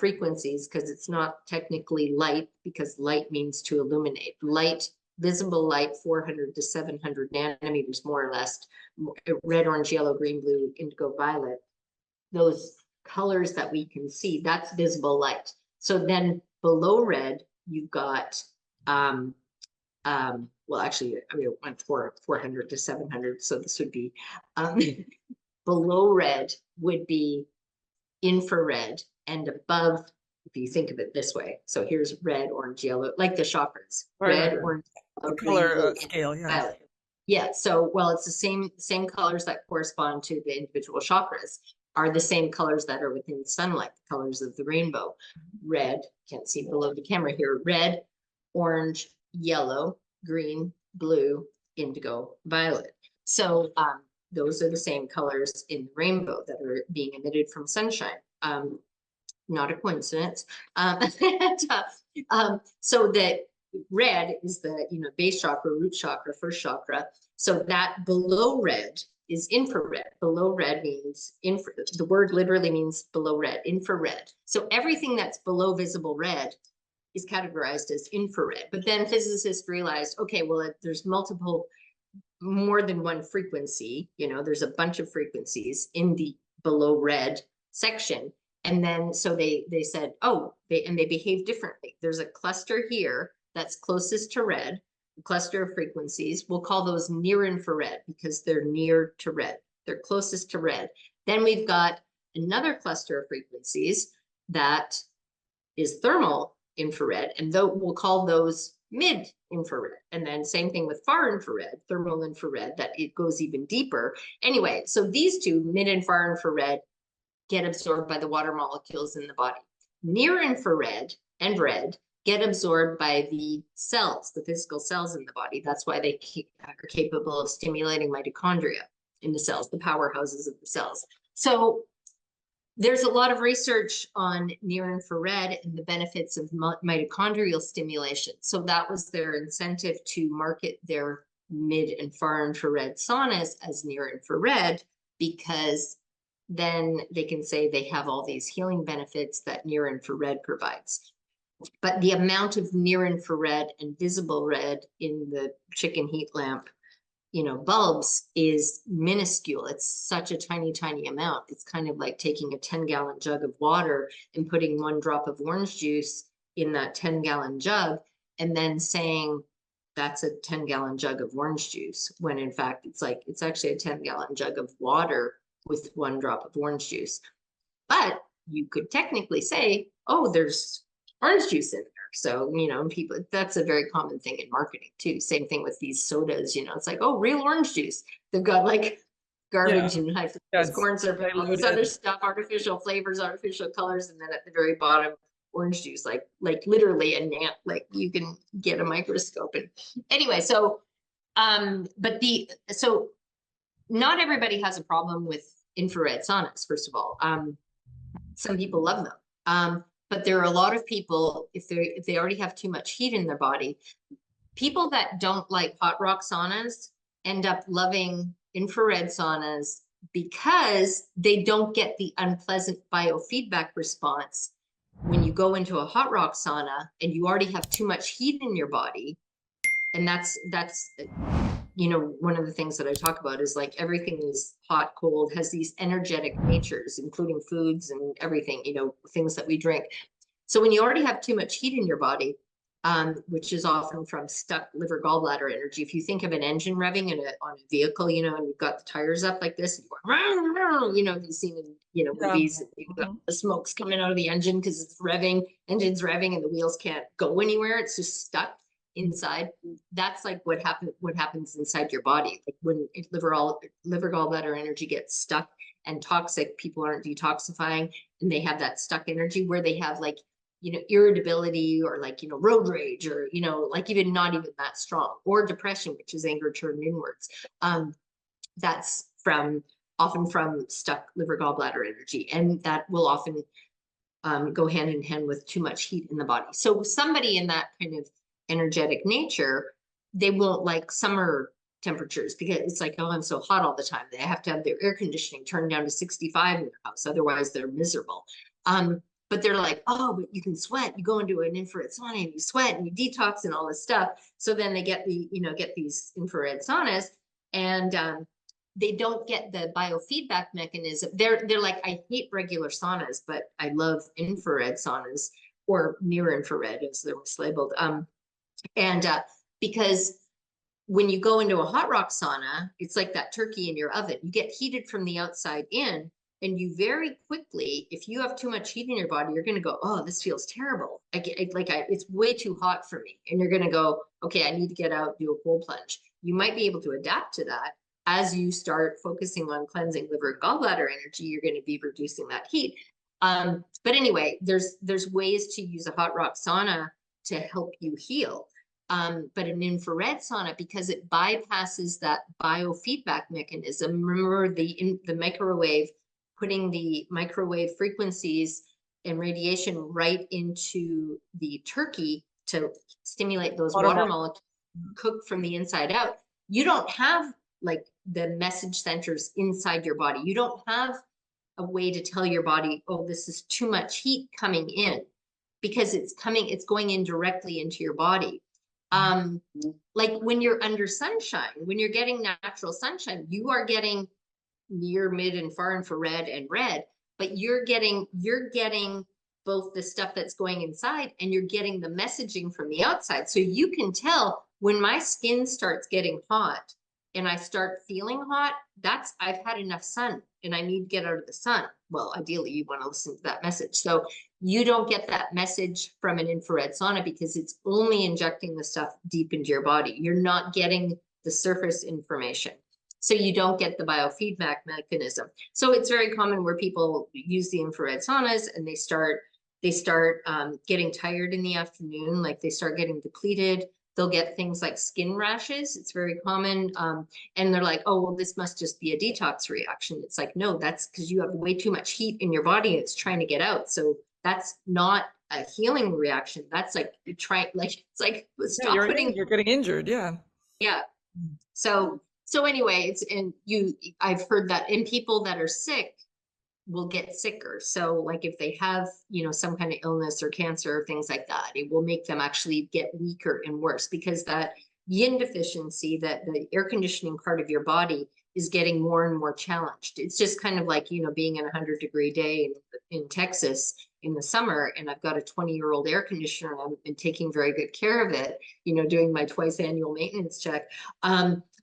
frequencies because it's not technically light, because light means to illuminate. Light, visible light, 400 to 700 nanometers, more or less, red, orange, yellow, green, blue, indigo, violet. Those colors that we can see, that's visible light. So then below red, you've got, well, actually, I mean, it went 400 to 700. So this would be, below red would be infrared, and above, if you think of it this way. So here's red, orange, yellow, like the chakras, red, orange, yellow, green, blue, scale, yeah. violet. Yeah, so, well, it's the same colors that correspond to the individual chakras are the same colors that are within sunlight, the colors of the rainbow. Red, can't see below the camera here, red, orange, yellow, green, blue, indigo, violet. So those are the same colors in the rainbow that are being emitted from sunshine. Not a coincidence. So that red is the base chakra, root chakra, first chakra. So that below red is infrared. Below red means the word literally means below red, infrared. So everything that's below visible red is categorized as infrared. But then physicists realized, okay, well, there's more than one frequency. There's a bunch of frequencies in the below red section. And then so they said, oh, they behave differently. There's a cluster here that's closest to red, a cluster of frequencies. We'll call those near infrared because they're near to red. They're closest to red. Then we've got another cluster of frequencies that is thermal infrared, and we'll call those mid infrared. And then same thing with far infrared, thermal infrared, that it goes even deeper. Anyway, so these two, mid and far infrared, get absorbed by the water molecules in the body. Near infrared and red get absorbed by the cells, the physical cells in the body. That's why they are capable of stimulating mitochondria in the cells, the powerhouses of the cells. So there's a lot of research on near infrared and the benefits of mitochondrial stimulation. So that was their incentive to market their mid and far infrared saunas as near infrared, because then they can say they have all these healing benefits that near infrared provides. But the amount of near infrared and visible red in the chicken heat lamp, bulbs is minuscule. It's such a tiny, tiny amount. It's kind of like taking a 10-gallon jug of water and putting 1 drop of orange juice in that 10-gallon jug, and then saying that's a 10-gallon jug of orange juice, when in fact it's actually a 10-gallon jug of water with 1 drop of orange juice. But you could technically say, oh, there's orange juice in there. So, people, that's a very common thing in marketing too. Same thing with these sodas, it's like, oh, real orange juice. They've got like garbage and high corn syrup and all this other stuff, artificial flavors, artificial colors. And then at the very bottom, orange juice, like literally a gnat, like you can get a microscope. And anyway, so, so not everybody has a problem with infrared saunas, first of all. Some people love them. But there are a lot of people, if they already have too much heat in their body, people that don't like hot rock saunas end up loving infrared saunas because they don't get the unpleasant biofeedback response when you go into a hot rock sauna and you already have too much heat in your body. And that's one of the things that I talk about is like everything is hot, cold, has these energetic natures, including foods and everything, things that we drink. So when you already have too much heat in your body, which is often from stuck liver gallbladder energy. If you think of an engine revving on a vehicle, and you've got the tires up like this, and you've seen in, Yeah. movies, you've got Mhm. the smoke's coming out of the engine because it's revving, engine's revving, and the wheels can't go anywhere. It's just stuck inside. That's like what happens inside your body. Like when liver gallbladder energy gets stuck and toxic, people aren't detoxifying, and they have that stuck energy where they have like irritability or like, road rage or, like even not even that strong, or depression, which is anger turned inwards. That's often from stuck liver gallbladder energy. And that will often go hand in hand with too much heat in the body. So somebody in that kind of energetic nature, they won't like summer temperatures because it's like, oh, I'm so hot all the time. They have to have their air conditioning turned down to 65 in their house. Otherwise they're miserable. But they're like, oh, but you can sweat. You go into an infrared sauna and you sweat and you detox and all this stuff. So then they get these infrared saunas, and they don't get the biofeedback mechanism. They're like, I hate regular saunas, but I love infrared saunas, or near infrared as they're mislabeled. And because when you go into a hot rock sauna, it's like that turkey in your oven. You get heated from the outside in, and you very quickly, if you have too much heat in your body, you're going to go, oh, this feels terrible. It's way too hot for me. And you're going to go, okay, I need to get out, do a cold plunge. You might be able to adapt to that. As you start focusing on cleansing liver and gallbladder energy, you're going to be reducing that heat. But anyway, there's ways to use a hot rock sauna to help you heal. But an infrared sauna, because it bypasses that biofeedback mechanism. Remember the microwave, putting the microwave frequencies and radiation right into the turkey to stimulate those water molecules, cook from the inside out. You don't have like the message centers inside your body. You don't have a way to tell your body, oh, this is too much heat coming in, because it's going in directly into your body. Like when you're under sunshine, when you're getting natural sunshine, you are getting near, mid, and far infrared and red, but you're getting both the stuff that's going inside, and you're getting the messaging from the outside. So you can tell when my skin starts getting hot and I start feeling hot, I've had enough sun and I need to get out of the sun. Well, ideally you want to listen to that message. So you don't get that message from an infrared sauna because it's only injecting the stuff deep into your body. You're not getting the surface information. So you don't get the biofeedback mechanism. So it's very common where people use the infrared saunas and they start getting tired in the afternoon, like they start getting depleted. They'll get things like skin rashes. It's very common. And they're like, oh, well, this must just be a detox reaction. It's like, no, that's because you have way too much heat in your body. It's trying to get out. So that's not a healing reaction. That's like, it's like, stop You're getting injured. Yeah. Yeah. So anyway, I've heard that in people that are sick will get sicker. So like if they have, some kind of illness or cancer or things like that, it will make them actually get weaker and worse, because that yin deficiency, that the air conditioning part of your body is getting more and more challenged. It's just kind of like, being in a 100-degree day in Texas in the summer, and I've got a 20-year-old air conditioner. I've been taking very good care of it, doing my twice annual maintenance check.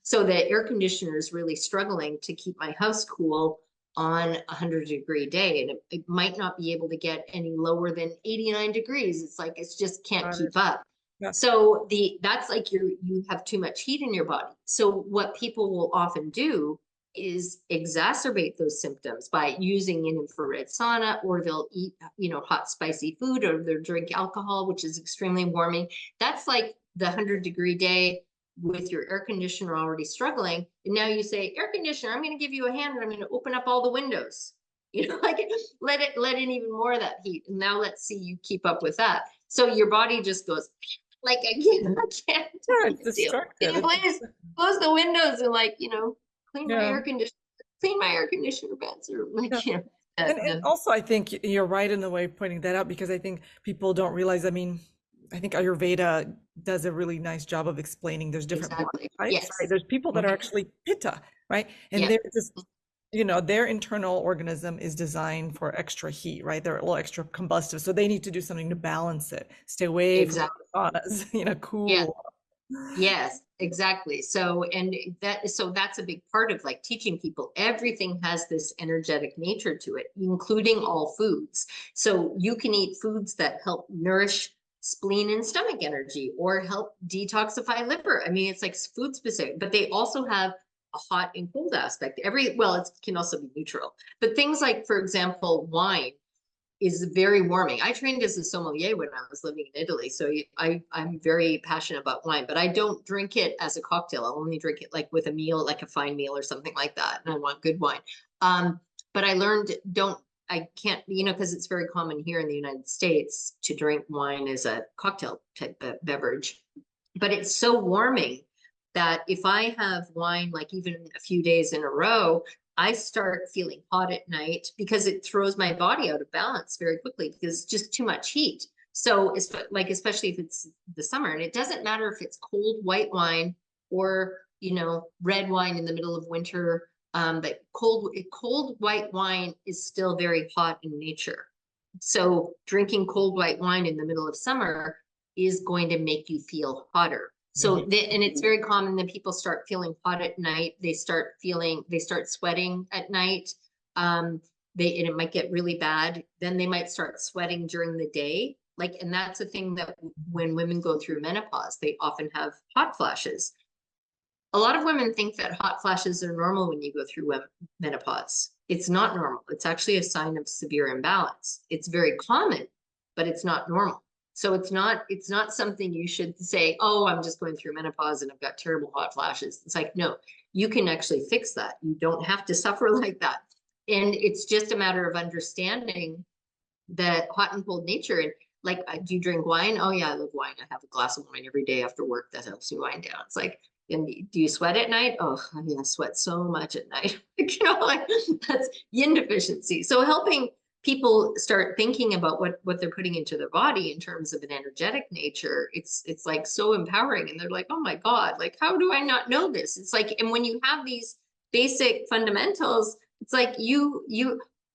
So the air conditioner is really struggling to keep my house cool on a 100-degree day, and it might not be able to get any lower than 89 degrees. It's like, it's just can't keep up. Yeah. So that's like you have too much heat in your body. So what people will often do is exacerbate those symptoms by using an infrared sauna, or they'll eat, hot, spicy food, or they'll drink alcohol, which is extremely warming. That's like the 100-degree day with your air conditioner already struggling. And now you say, air conditioner, I'm going to give you a hand and I'm going to open up all the windows, like let in even more of that heat. And now let's see you keep up with that. So your body just goes like, I can't. Yeah, it's destructive. Please close the windows and clean my air conditioner vents, or And also, I think you're right in the way of pointing that out, because I think people don't realize, I mean, I think Ayurveda does a really nice job of explaining there's different body Exactly. types, right? Yes. There's people that are Mhm. actually pitta, right? And Yeah. they're just, you know, their internal organism is designed for extra heat, right? They're a little extra combustive. So they need to do something to balance it. Stay away from Exactly. saunas, you know, Yeah. cool. Yes, exactly. So, and so that's a big part of like teaching people. Everything has this energetic nature to it, including all foods. So you can eat foods that help nourish spleen and stomach energy or help detoxify liver. I mean, it's like food specific, but they also have a hot and cold aspect. Well, it can also be neutral. But things like, for example, wine is very warming. I trained as a sommelier when I was living in Italy, so I'm very passionate about wine, but I don't drink it as a cocktail. I'll only drink it like with a meal, like a fine meal or something like that, and I want good wine. But I learned I can't, because it's very common here in the United States to drink wine as a cocktail type beverage, but it's so warming that if I have wine like even a few days in a row, I start feeling hot at night because it throws my body out of balance very quickly because it's just too much heat. So it's like, especially if it's the summer, and it doesn't matter if it's cold white wine or, red wine in the middle of winter. But cold white wine is still very hot in nature. So drinking cold white wine in the middle of summer is going to make you feel hotter. So, and it's very common that people start feeling hot at night. They start sweating at night. And it might get really bad. Then they might start sweating during the day. And that's a thing that when women go through menopause, they often have hot flashes. A lot of women think that hot flashes are normal when you go through menopause. It's not normal. It's actually a sign of severe imbalance. It's very common, but it's not normal. So it's not something you should say, oh, I'm just going through menopause and I've got terrible hot flashes. It's like, no, you can actually fix that. You don't have to suffer like that. And it's just a matter of understanding the hot and cold nature. And like, do you drink wine? Oh yeah, I love wine. I have a glass of wine every day after work. That helps me wind down. It's like, and do you sweat at night? Oh, I sweat so much at night. That's yin deficiency. So helping people start thinking about what they're putting into their body in terms of an energetic nature, it's like so empowering. And they're like, oh my God, like, how do I not know this? It's like, and when you have these basic fundamentals, it's like you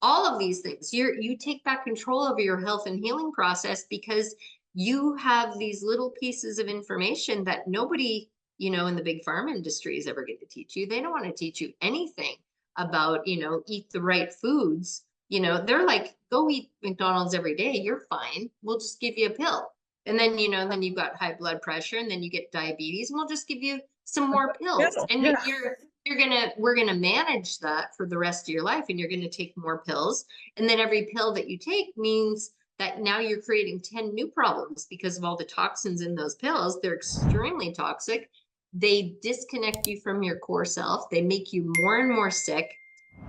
all of these things, you take back control over your health and healing process because you have these little pieces of information that nobody, in the big pharma industry is ever going to teach you. They don't want to teach you anything about, eat the right foods. They're like, go eat McDonald's every day. You're fine. We'll just give you a pill. And then, then you've got high blood pressure and then you get diabetes and we'll just give you some more pills. And Yeah. we're gonna manage that for the rest of your life, and you're gonna take more pills. And then every pill that you take means that now you're creating 10 new problems because of all the toxins in those pills. They're extremely toxic. They disconnect you from your core self. They make you more and more sick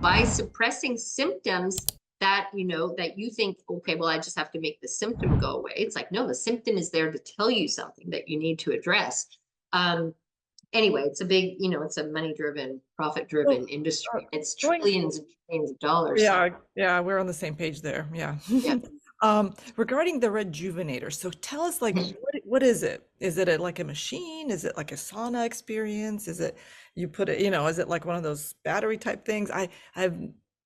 by suppressing symptoms that you think, okay, well, I just have to make the symptom go away. It's like, no, the symptom is there to tell you something that you need to address. Anyway, it's a big, it's a money-driven, Well, profit-driven industry. It's going trillions and trillions of dollars. Yeah, yeah, we're on the same page there. Yeah. Yeah. Regarding the rejuvenator, so tell us, like, what is it? Is it like a machine? Is it like a sauna experience? Is it you put it, is it like one of those battery type things? I've,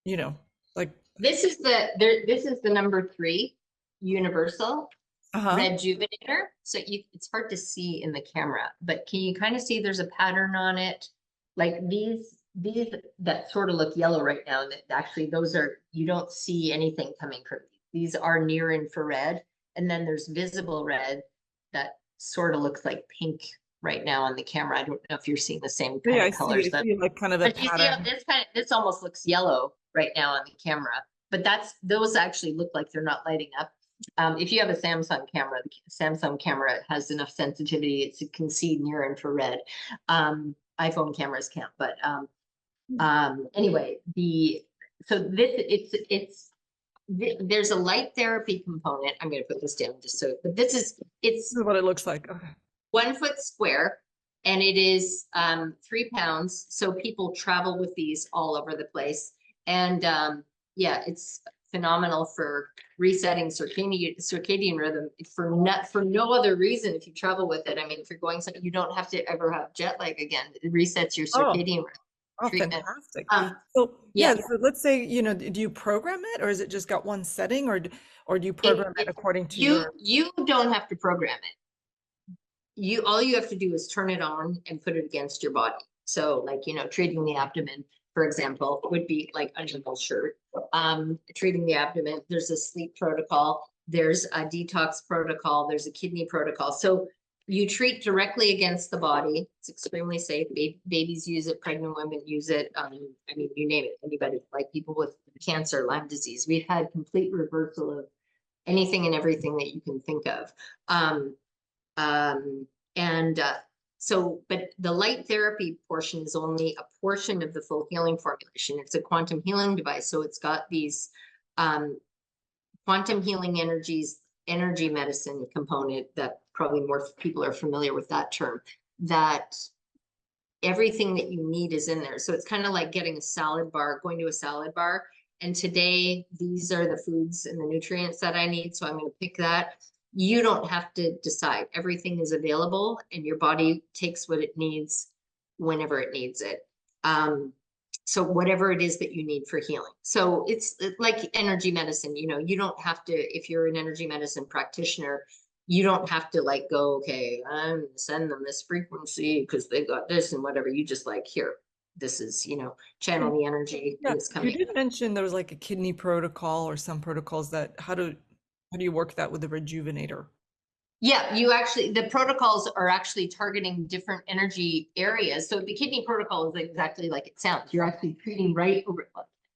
you know, like, This is the number 3 universal uh-huh. rejuvenator. So it's hard to see in the camera, but can you kind of see there's a pattern on it? Like these that sort of look yellow right now, that actually you don't see anything coming from these are near infrared. And then there's visible red that sort of looks like pink right now on the camera. I don't know if you're seeing the same kind Yeah, of colors. I see like kind of a But you see how pattern. this almost looks yellow right now on the camera, but those actually look like they're not lighting up. If you have a Samsung camera, the Samsung camera has enough sensitivity, it can see near infrared. iPhone cameras can't, but anyway, there's a light therapy component. I'm going to put this down just so, but it's This is what it looks like. Okay. 1 foot square, and it is 3 pounds. So people travel with these all over the place. And yeah, it's phenomenal for resetting circadian rhythm for no other reason. If you travel with it, I mean, if you're going something, you don't have to ever have jet lag again. It resets your Oh, circadian rhythm oh, treatment. fantastic. Um, So yeah, yeah, so let's say, do you program it, or is it just got one setting, or do you it, program it it according to you your? you don't have to program it. All you have to do is turn it on and put it against your body. So like, treating the abdomen, for example, would be like under the shirt. Treating the abdomen, there's a sleep protocol, there's a detox protocol, there's a kidney protocol. So you treat directly against the body. It's extremely safe. Babies use it, pregnant women use it. I mean, you name it, anybody, like people with cancer, Lyme disease. We've had complete reversal of anything and everything that you can think of. Um, and but the light therapy portion is only a portion of the full healing formulation. It's a quantum healing device. So it's got these quantum healing energy medicine component that probably more people are familiar with that term, that everything that you need is in there. So it's kind of like getting a salad bar, going to a salad bar. And today, these are the foods and the nutrients that I need. So I'm going to pick that. You don't have to decide. Everything is available and your body takes what it needs whenever it needs it. So whatever it is that you need for healing. So it's like energy medicine, you don't have to, if you're an energy medicine practitioner, you don't have to like go, okay, I'm gonna send them this frequency because they got this and whatever. You just like, here, this is, channel the energy Yeah, and it's you coming. did mention there was like a kidney protocol or some protocols that how do you work that with the rejuvenator? Yeah, the protocols are actually targeting different energy areas. So the kidney protocol is exactly like it sounds. You're actually treating right over.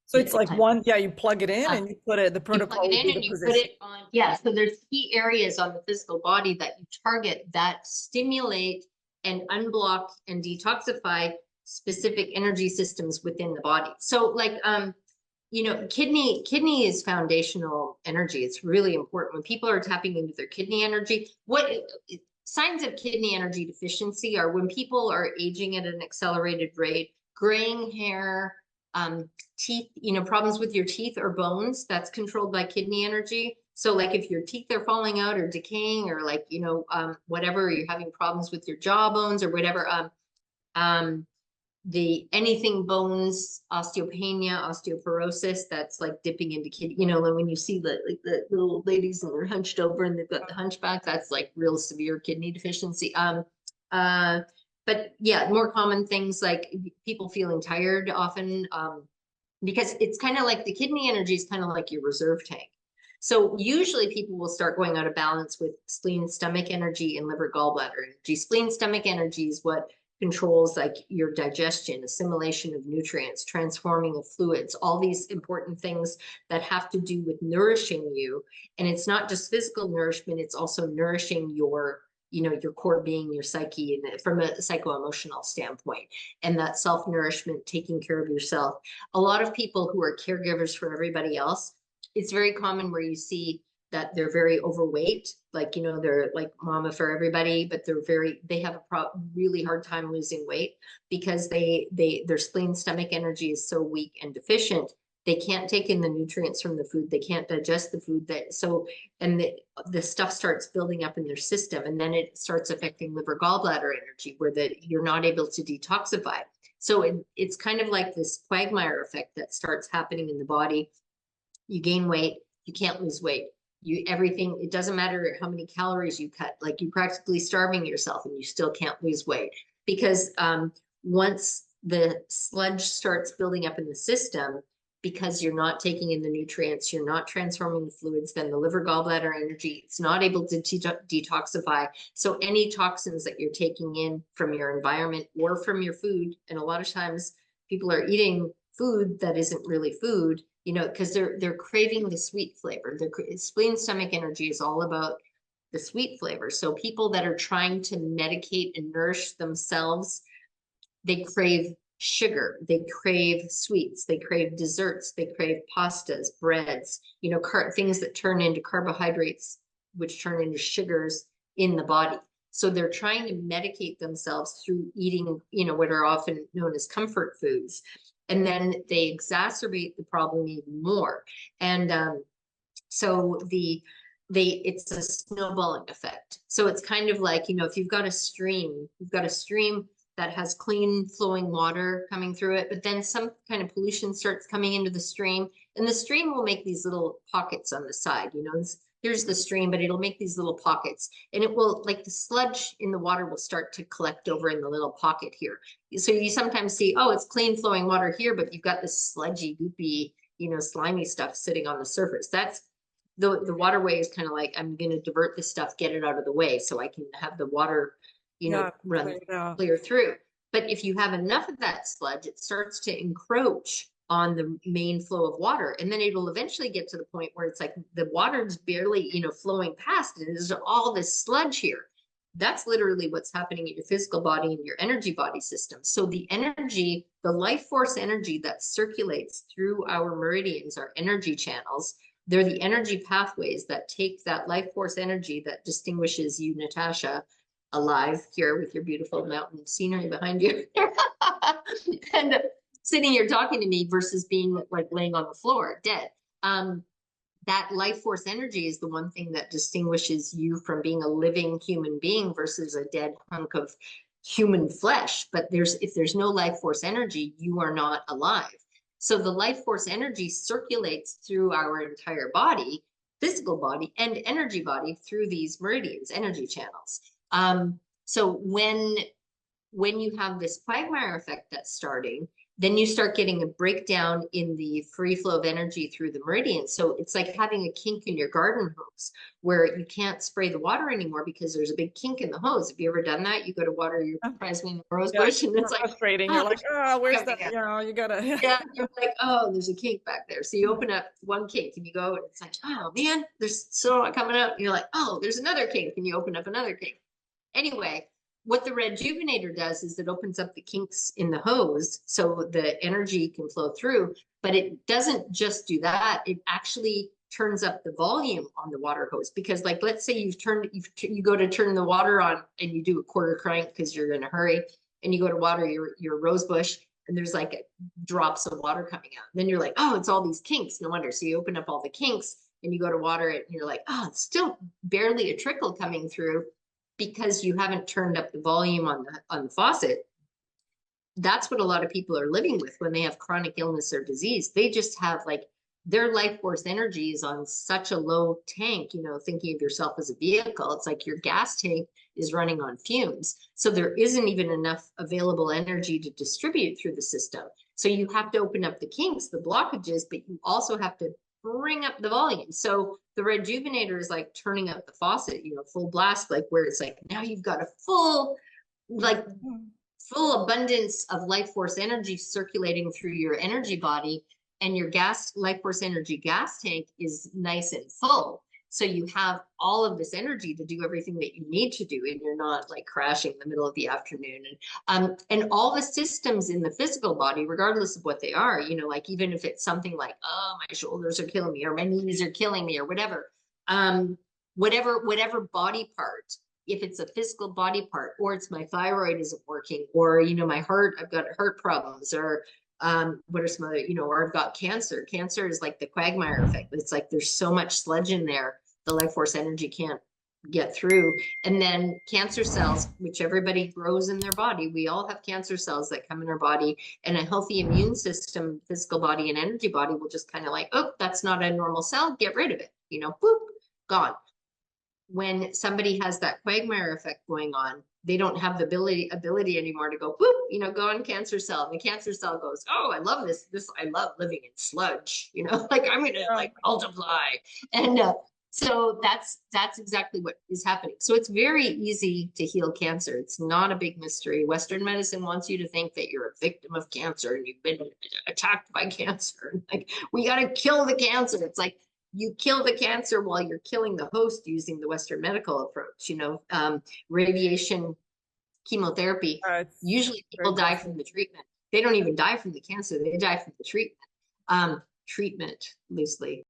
So it's like one, yeah, you plug it in Uh, and you put it, the you plug protocol it would in be and the you put position. it on. Yeah, so there's key areas on the physical body that you target that stimulate and unblock and detoxify specific energy systems within the body. So like kidney is foundational energy. It's really important when people are tapping into their kidney energy. What signs of kidney energy deficiency are when people are aging at an accelerated rate, graying hair, teeth, problems with your teeth or bones, that's controlled by kidney energy. So like if your teeth are falling out or decaying or like, whatever, you're having problems with your jaw bones or whatever, um, the anything bones, osteopenia, osteoporosis, that's like dipping into kidney, like when you see the little ladies and they're hunched over and they've got the hunchback, that's like real severe kidney deficiency. But yeah, more common things like people feeling tired often, because it's kind of like the kidney energy is kind of like your reserve tank. So usually people will start going out of balance with spleen, stomach energy, and liver gallbladder energy. Spleen, stomach energy is what controls like your digestion, assimilation of nutrients, transforming of fluids, all these important things that have to do with nourishing you. And it's not just physical nourishment, it's also nourishing your your core being, your psyche, and from a psycho-emotional standpoint, and that self-nourishment, taking care of yourself. A lot of people who are caregivers for everybody else, it's very common where you see that they're very overweight, like, they're like mama for everybody, but they have a really hard time losing weight because their spleen, stomach energy is so weak and deficient. They can't take in the nutrients from the food. They can't digest the food and the stuff starts building up in their system, and then it starts affecting liver gallbladder energy where you're not able to detoxify. So it's kind of like this quagmire effect that starts happening in the body. You gain weight, you can't lose weight. Everything, it doesn't matter how many calories you cut, like you're practically starving yourself and you still can't lose weight because once the sludge starts building up in the system, because you're not taking in the nutrients, you're not transforming the fluids, then the liver gallbladder energy, it's not able to detoxify. So any toxins that you're taking in from your environment or from your food, and a lot of times people are eating food that isn't really food, because they're craving the sweet flavor. Their spleen, stomach energy is all about the sweet flavor. So people that are trying to medicate and nourish themselves, they crave sugar, they crave sweets, they crave desserts, they crave pastas, breads, things that turn into carbohydrates, which turn into sugars in the body. So they're trying to medicate themselves through eating, what are often known as comfort foods. and then they exacerbate the problem even more. And so it's a snowballing effect. So it's kind of like, you know, if you've got a stream, that has clean flowing water coming through it, but then some kind of pollution starts coming into the stream, and the stream will make these little pockets on the side, you know. Here's the stream, but it'll make these little pockets, and it will, like, the sludge in the water will start to collect over in the little pocket here. So you sometimes see, oh, it's clean flowing water here, but you've got this sludgy, goopy, you know, slimy stuff sitting on the surface. That's the waterway is kind of like, I'm going to divert this stuff, get it out of the way so I can have the water, you know, Yeah, run yeah. clear through. But if you have enough of that sludge, it starts to encroach on the main flow of water. And then it'll eventually get to the point where it's like the water's barely, you know, flowing past it. There's all this sludge here. That's literally what's happening in your physical body and your energy body system. So the energy, the life force energy that circulates through our meridians, our energy channels, they're the energy pathways that take that life force energy that distinguishes you, Natasha, alive here with your beautiful mountain scenery behind you and sitting here talking to me versus being like laying on the floor dead. That life force energy is the one thing that distinguishes you from being a living human being versus a dead hunk of human flesh. But if there's no life force energy, you are not alive. So the life force energy circulates through our entire body, physical body and energy body, through these meridians, energy channels. So when you have this quagmire effect that's starting, then you start getting a breakdown in the free flow of energy through the meridians. So it's like having a kink in your garden hose where you can't spray the water anymore because there's a big kink in the hose. Have you ever done that? You go to water your prize-winning rose Yeah, bush and it's like, frustrating. You're oh, like, oh, where's coming that? out. You know, you gotta. Yeah, you're like, oh, there's a kink back there. So you open up one kink and you go, and it's like, oh man, there's so much coming out. And you're like, oh, there's another kink, and you open up another kink. Anyway, what the rejuvenator does is it opens up the kinks in the hose so the energy can flow through, but it doesn't just do that. It actually turns up the volume on the water hose, because, like, let's say you go to turn the water on and you do a quarter crank because you're in a hurry, and you go to water your rose bush and there's like drops of water coming out. Then you're like, oh, it's all these kinks. No wonder. So you open up all the kinks and you go to water it and you're like, oh, it's still barely a trickle coming through, because you haven't turned up the volume on the faucet. That's what a lot of people are living with when they have chronic illness or disease. They just have, like, their life force energy is on such a low tank, you know, thinking of yourself as a vehicle. It's like your gas tank is running on fumes. So there isn't even enough available energy to distribute through the system. So you have to open up the kinks, the blockages, but you also have to bring up the volume. So the rejuvenator is like turning up the faucet, you know, full blast, like where it's like, now you've got a full, like, full abundance of life force energy circulating through your energy body, and your life force energy gas tank is nice and full. So you have all of this energy to do everything that you need to do, and you're not like crashing in the middle of the afternoon. And all the systems in the physical body, regardless of what they are, you know, like even if it's something like, oh, my shoulders are killing me, or my knees are killing me, or whatever, whatever body part, if it's a physical body part, or it's my thyroid isn't working, or, you know, my heart, I've got heart problems, or what are some other, you know, or I've got cancer. Cancer is like the quagmire effect. It's like there's so much sludge in there, the life force energy can't get through. And then cancer cells, which everybody grows in their body, we all have cancer cells that come in our body, and a healthy immune system, physical body and energy body, will just kind of like, oh, that's not a normal cell, get rid of it, you know, boop, gone. When somebody has that quagmire effect going on, they don't have the ability anymore to go, whoop, you know, go on cancer cell. And the cancer cell goes, oh, I love this. I love living in sludge, you know, like I'm going to like multiply. And so that's exactly what is happening. So it's very easy to heal cancer. It's not a big mystery. Western medicine wants you to think that you're a victim of cancer and you've been attacked by cancer. Like, we got to kill the cancer. It's like, you kill the cancer while you're killing the host using the Western medical approach, you know, radiation, chemotherapy. Usually people die from the treatment. They don't even die from the cancer. They die from the treatment. Treatment, loosely.